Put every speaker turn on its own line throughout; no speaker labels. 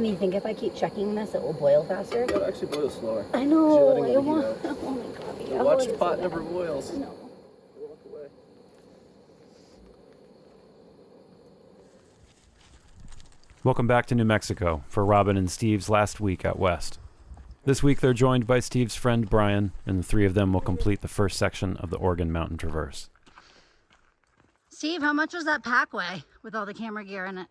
And you think if I keep checking this, it will boil faster?
It'll actually boil slower.
I know.
You're letting it
Oh my god.
So watch the pot never boils.
No.
Walk away.
Welcome back to New Mexico for Robin and Steve's last week out west. This week they're joined by Steve's friend Brian, and the three of them will complete the first section of the Oregon Mountain Traverse.
Steve, how much was that pack weigh with all the camera gear in it?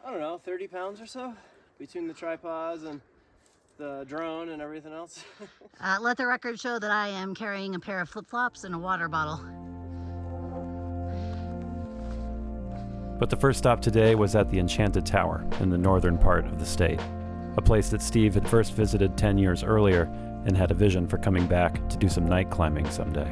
I don't know, 30 pounds or so between the tripods and the drone and everything else.
Let the record show that I am carrying a pair of flip-flops and a water bottle.
But the first stop today was at the Enchanted Tower in the northern part of the state, a place that Steve had first visited 10 years earlier and had a vision for coming back to do some night climbing someday.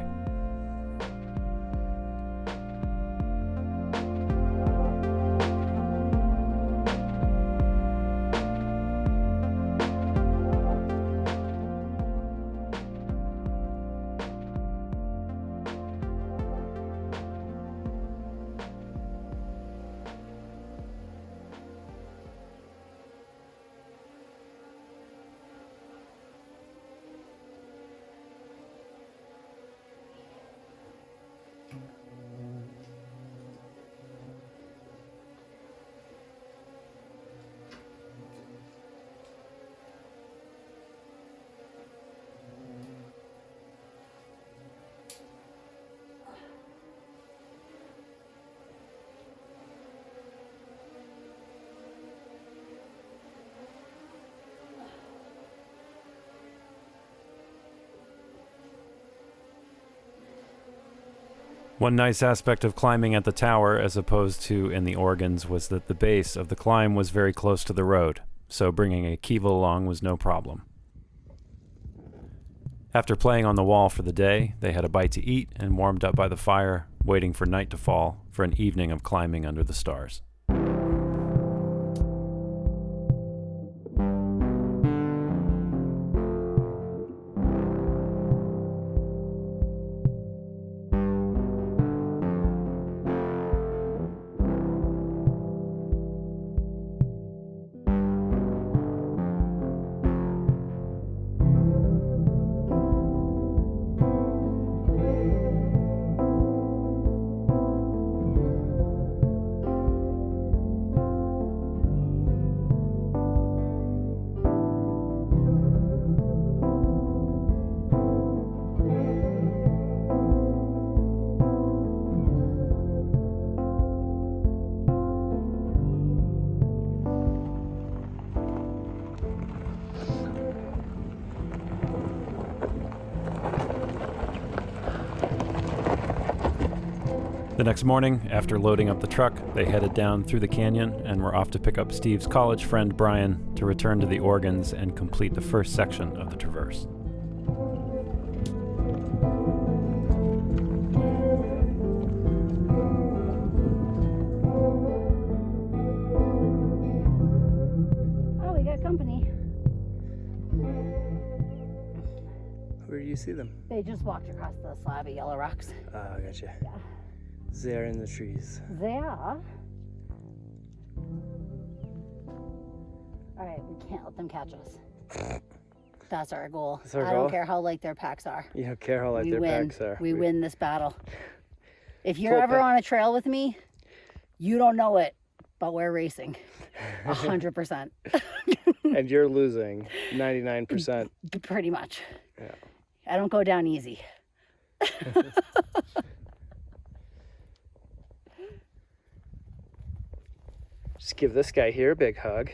One nice aspect of climbing at the tower as opposed to in the Oregons was that the base of the climb was very close to the road, so bringing Akiva along was no problem. After playing on the wall for the day, they had a bite to eat and warmed up by the fire, waiting for night to fall for an evening of climbing under the stars. The next morning, after loading up the truck, they headed down through the canyon and were off to pick up Steve's college friend Brian to return to the Oregons and complete the first section of the traverse.
Oh, we got company.
Where do you see them?
They just walked across the slab of yellow rocks.
Oh, gotcha.
Yeah.
They're in the trees.
They are. Alright, we can't let them catch us. That's our goal.
That's our
I
goal?
don't care how light their packs are.
You don't care how light their packs are.
We win this battle. If you're
Full
ever
pack.
on a trail with me, you don't know it, but we're racing. 100%.
And you're losing 99%.
Pretty much.
Yeah.
I don't go down easy.
Just give this guy here a big hug.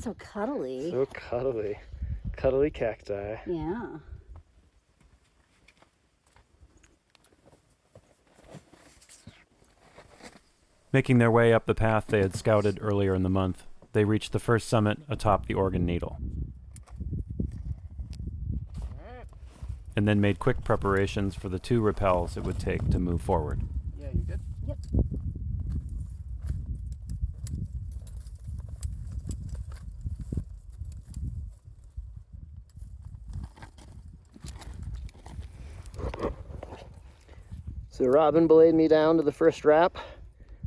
So cuddly.
So cuddly. Cuddly cacti.
Yeah.
Making their way up the path they had scouted earlier in the month, they reached the first summit atop the Oregon Needle, and then made quick preparations for the 2 rappels it would take to move forward.
Yeah, you good?
Yep.
So Robin belayed me down to the first wrap.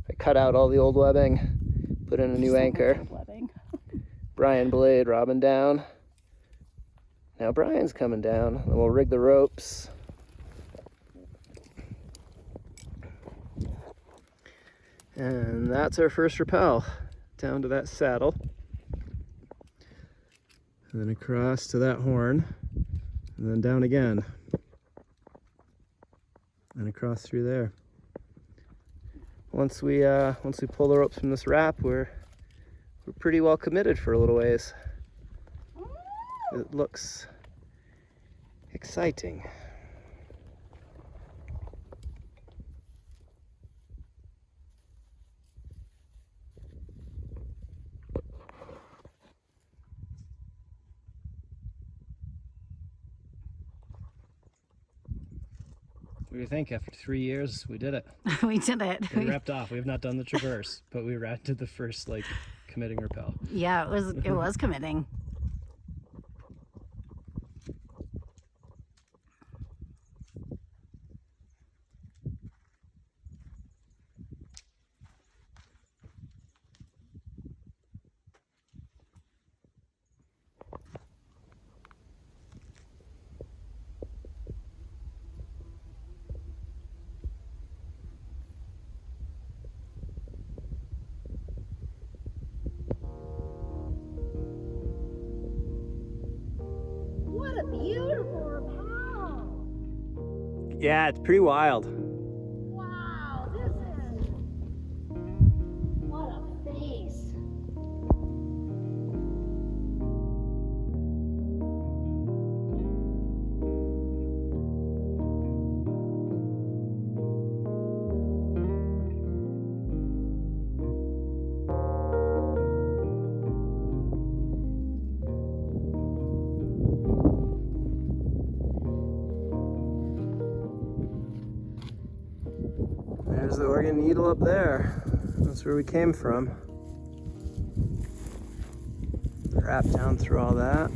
I cut out all the old webbing, put in a new anchor. Brian Blade, Robin down. Now Brian's coming down, and we'll rig the ropes. And that's our first rappel, down to that saddle. And then across to that horn, and then down again. And across through there. Once we pull the ropes from this wrap, we're pretty well committed for a little ways. It looks exciting. What do you think? After 3 years, we did it.
We did it.
We wrapped off. We have not done the traverse, but we did the first committing rappel.
Yeah, it was committing. What a beautiful rappel!
Yeah, it's pretty wild.
Wow, this is what a face.
There's the Oregon Needle up there. That's where we came from. Wrap down through all that.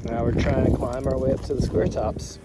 Now we're trying to climb our way up to the square tops.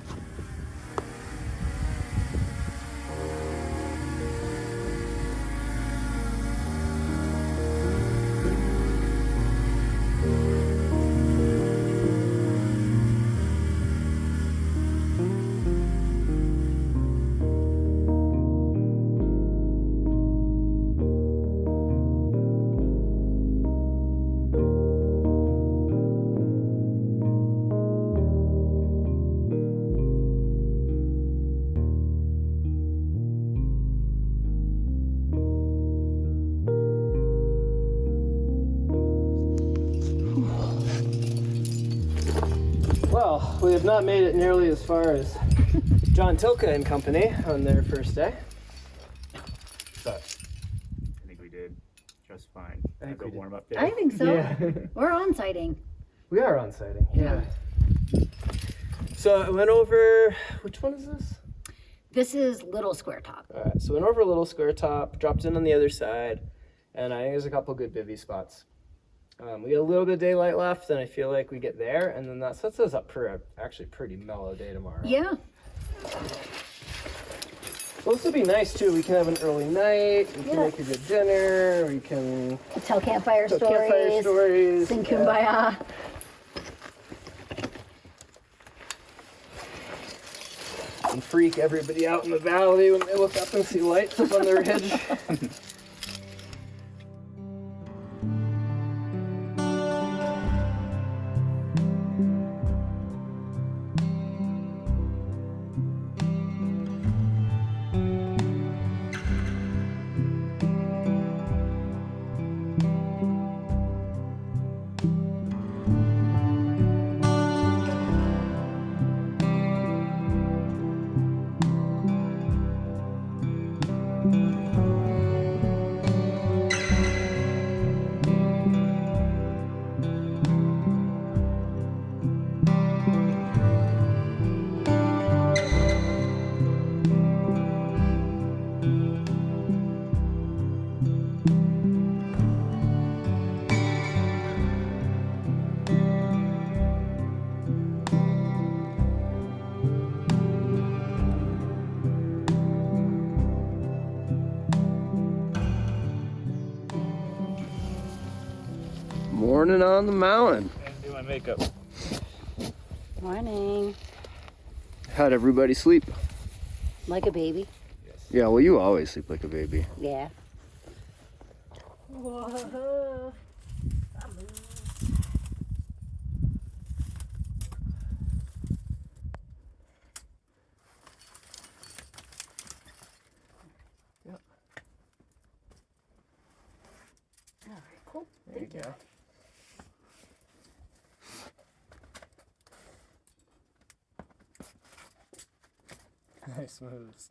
Well, we have not made it nearly as far as John Tilka and company on their first day.
But I think we did just fine.
I think
As a
we did.
warm-up day.
I think so.
Yeah.
We're on sighting.
We are on sighting, yeah. So I went over, which one is this?
This is Little Square Top.
All right, so went over a little square top, dropped in on the other side, and I think there's a couple good bivy spots. We got a little bit of daylight left, and I feel like we get there, and then that sets us up for a actually pretty mellow day tomorrow.
Yeah.
Well, this would be nice too. We can have an early night. We can
Yeah.
make a good dinner. We can
Tell campfire
tell
stories.
campfire stories.
Sing
yeah.
Kumbaya.
And freak everybody out in the valley when they look up and see lights up on the ridge. Morning on the mountain.
And do my makeup.
Morning.
How'd everybody sleep?
Like a baby.
Yeah, well, you always sleep like a baby.
Yeah.
Whoa. Yep.
All right, cool.
There you go. Nice moves.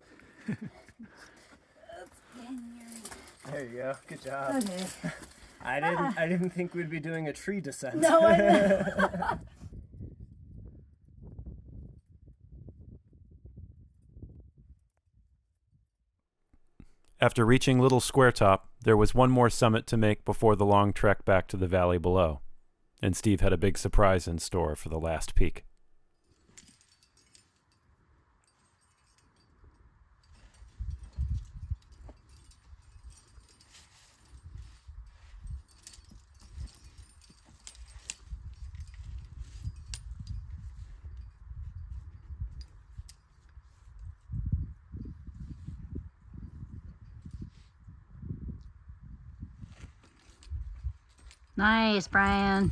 There you go. Good job.
Okay.
I didn't think we'd be doing a tree descent.
No, I
After reaching Little Square Top, there was one more summit to make before the long trek back to the valley below, and Steve had a big surprise in store for the last peak.
Nice, Brian.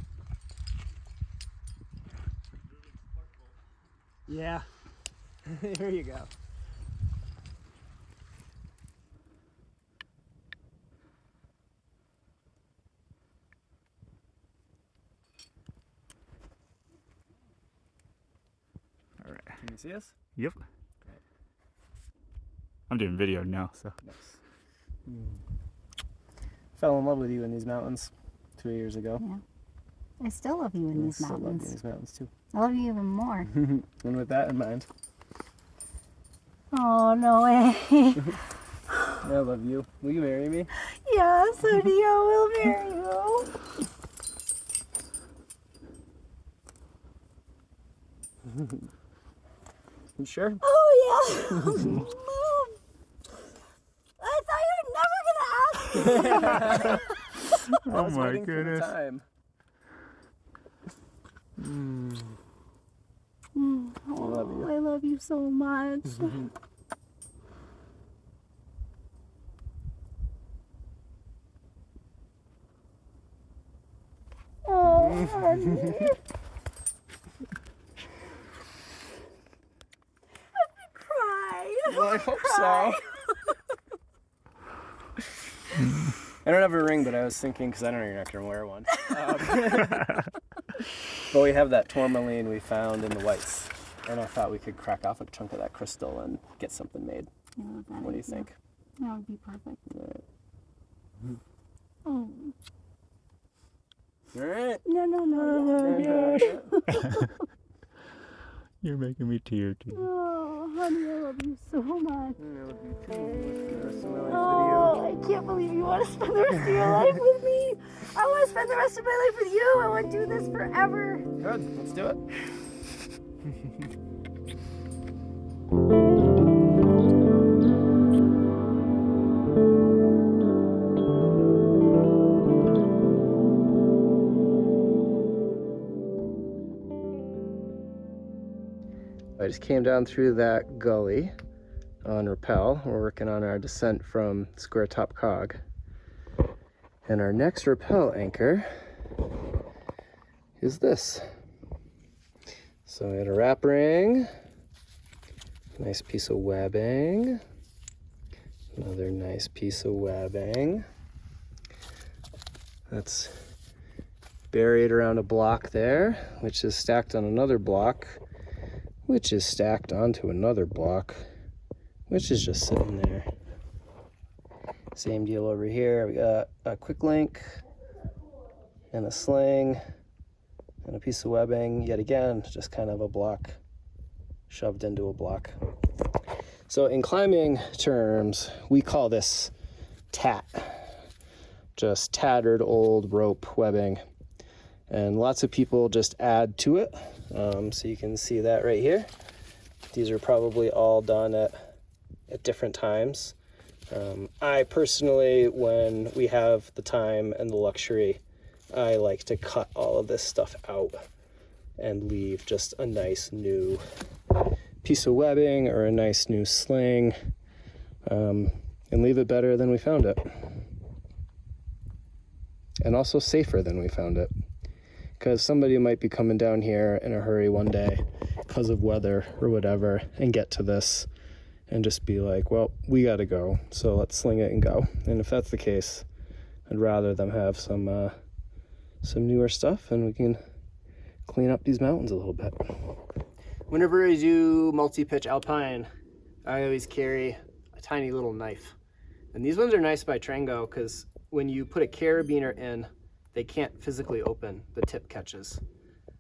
Yeah. Here you go.
All right.
Can you see us?
Yep. I'm doing video now, so.
Nice. Fell in love with you in these mountains 2 years ago.
Yeah. I still love you in these
Still love you in
mountains.
these mountains too.
I love you even more.
And with that in mind,
Oh, no way.
I love you. Will you marry me?
Yes, honey, I will marry you.
You sure?
Oh, yeah. I thought you were never going to ask me.
I
Oh
was
my
waiting for the
goodness.
time. love you.
I love you so much. Oh, honey. Cry.
Well, I hope so. I don't have a ring, but I was thinking, because I know you're not going to wear one. But we have that tourmaline we found in the whites. And I thought we could crack off a chunk of that crystal and get something made. What do you think?
That would be perfect.
All
Oh.
right.
No.
You're making me tear too.
Oh, honey, I love you so much.
Oh,
Oh, I can't believe you want to spend the rest of your life with me. I want to spend the rest of my life with you. I want to do this forever.
good. Let's do it. I just came down through that gully on rappel. We're working on our descent from Square Top Cog. And our next rappel anchor is this. So we had a wrap ring, nice piece of webbing, another nice piece of webbing. That's buried around a block there, which is stacked on another block, which is stacked onto another block, which is just sitting there. Same deal over here. We got a quick link and a sling and a piece of webbing. Yet again, just kind of a block shoved into a block. So in climbing terms, we call this tat. Just tattered old rope webbing. And lots of people just add to it. So you can see that right here. These are probably all done at different times. I personally, when we have the time and the luxury, I like to cut all of this stuff out and leave just a nice new piece of webbing or a nice new sling, and leave it better than we found it. And also safer than we found it. Because somebody might be coming down here in a hurry one day because of weather or whatever and get to this and just be like, well, we got to go, so let's sling it and go. And if that's the case, I'd rather them have some newer stuff and we can clean up these mountains a little bit. Whenever I do multi-pitch alpine, I always carry a tiny little knife. And these ones are nice by Trango because when you put a carabiner in, they can't physically open, the tip catches.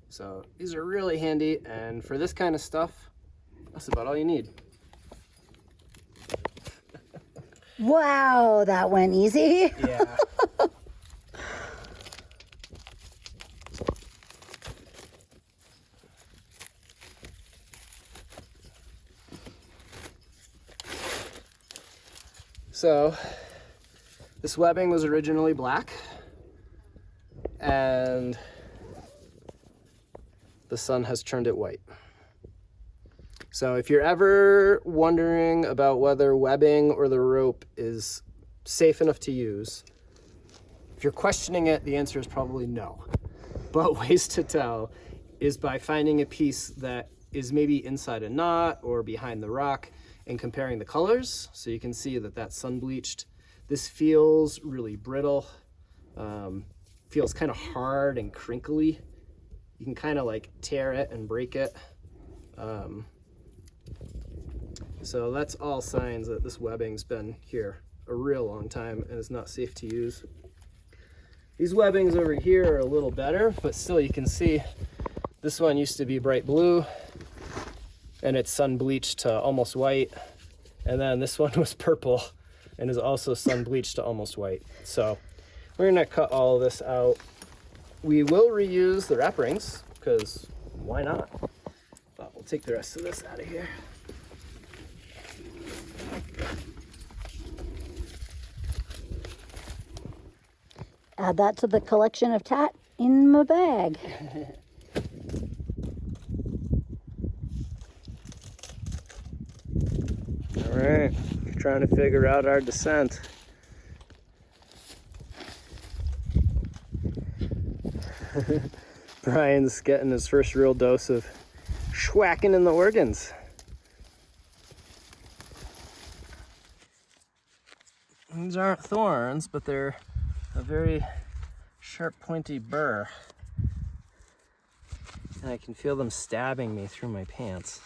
So these are really handy, and for this kind of stuff, that's about all you need.
Wow, that went easy.
Yeah. So this webbing was originally black, and the sun has turned it white. So if you're ever wondering about whether webbing or the rope is safe enough to use, if you're questioning it, the answer is probably no. But ways to tell is by finding a piece that is maybe inside a knot or behind the rock and comparing the colors. So you can see that that's sun bleached. This feels really brittle, feels kind of hard and crinkly. You can kind of like tear it and break it. So that's all signs that this webbing's been here a real long time and is not safe to use. These webbings over here are a little better, but still you can see this one used to be bright blue and it's sun bleached to almost white. And then this one was purple and is also sun bleached to almost white. So we're gonna cut all of this out. We will reuse the wrap rings because why not? But we'll take the rest of this out of here.
Add that to the collection of tat in my bag.
All right, trying to figure out our descent. Brian's getting his first real dose of schwacking in the organs. These aren't thorns, but they're a very sharp, pointy burr. And I can feel them stabbing me through my pants,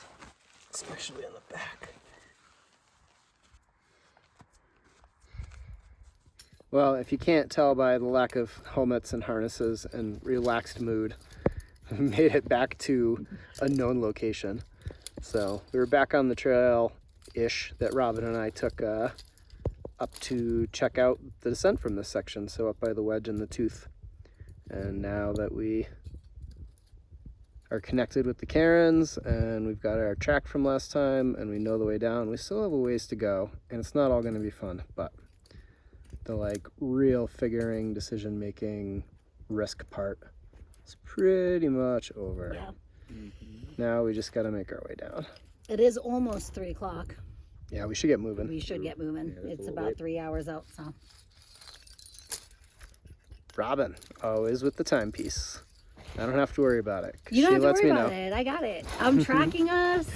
especially on the back. Well, if you can't tell by the lack of helmets and harnesses and relaxed mood, we made it back to a known location. So we were back on the trail-ish that Robin and I took up to check out the descent from this section, so up by the wedge and the tooth. And now that we are connected with the cairns and we've got our track from last time and we know the way down, we still have a ways to go, and it's not all going to be fun, but the like real figuring, decision making, risk part is pretty much over.
Yeah.
Now we just got to make our way down.
It is almost 3 o'clock.
Yeah, we should get moving.
We should get moving.
Yeah,
It's
a little
about
late.
3 hours out, so.
Robin, always with the timepiece. I don't have to worry about it. 'Cause
You don't
she
have to
lets
worry
me
about
know.
it. I got it. I'm tracking us.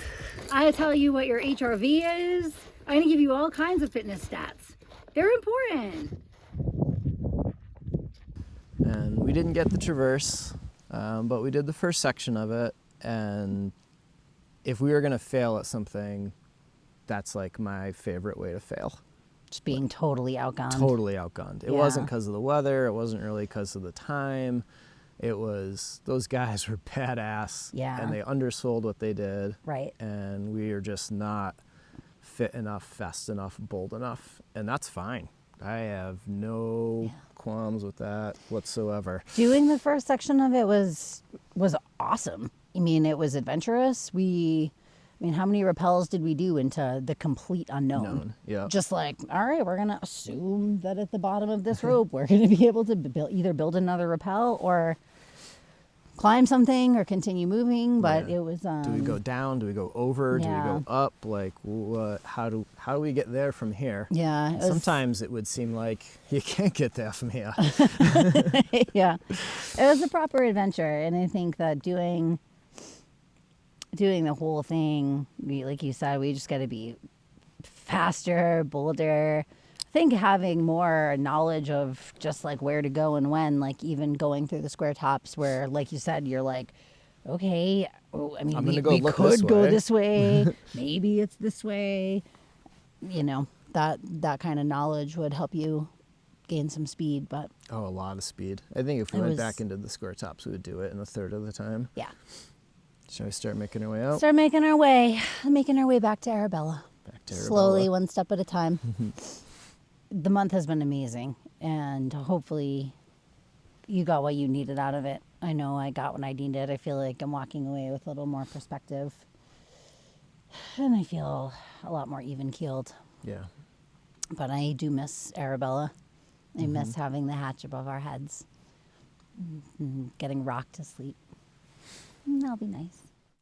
I tell you what your HRV is. I'm gonna give you all kinds of fitness stats. They're important.
And we didn't get the traverse, but we did the first section of it. And if we were going to fail at something, that's like my favorite way to fail.
Just being totally outgunned.
Totally outgunned. It
Yeah.
wasn't because of the weather. It wasn't really because of the time. It was, those guys were badass.
Yeah.
And they undersold what they did.
Right.
And we are just not fit enough, fast enough, bold enough. And that's fine. I have no qualms with that whatsoever.
Doing the first section of it was awesome. I mean, it was adventurous. We I mean, how many rappels did we do into the complete unknown?
Yeah.
Just like, all right, we're going to assume that at the bottom of this rope, we're going to be able to either build another rappel or climb something or continue moving. But
Yeah.
it was...
Do we go down? Do we go over? Do we
Yeah.
go up? Like, how do we get there from here?
Yeah. It was,
Sometimes it would seem like you can't get there from here.
yeah. It was a proper adventure. And I think that doing the whole thing, like you said, we just got to be faster, bolder. I think having more knowledge of just like where to go and when, like even going through the square tops where, like you said, you're like, okay, I mean,
I'm
we
gonna go look this
could go
way.
this way. Maybe it's this way. You know, that kind of knowledge would help you gain some speed. But
Oh, a lot of speed. I think if we
It
went
was-
back into the square tops, we would do it in a third of the time.
yeah,
Shall we start making our way out?
start making our way back to Arabella.
Back to
Slowly,
Arabella.
one step at a time. The month has been amazing, and hopefully you got what you needed out of it. I know I got what I needed. I feel like I'm walking away with a little more perspective, and I feel a lot more even-keeled.
Yeah.
But I do miss Arabella. I miss having the hatch above our heads, and getting rocked to sleep. And that'll be nice.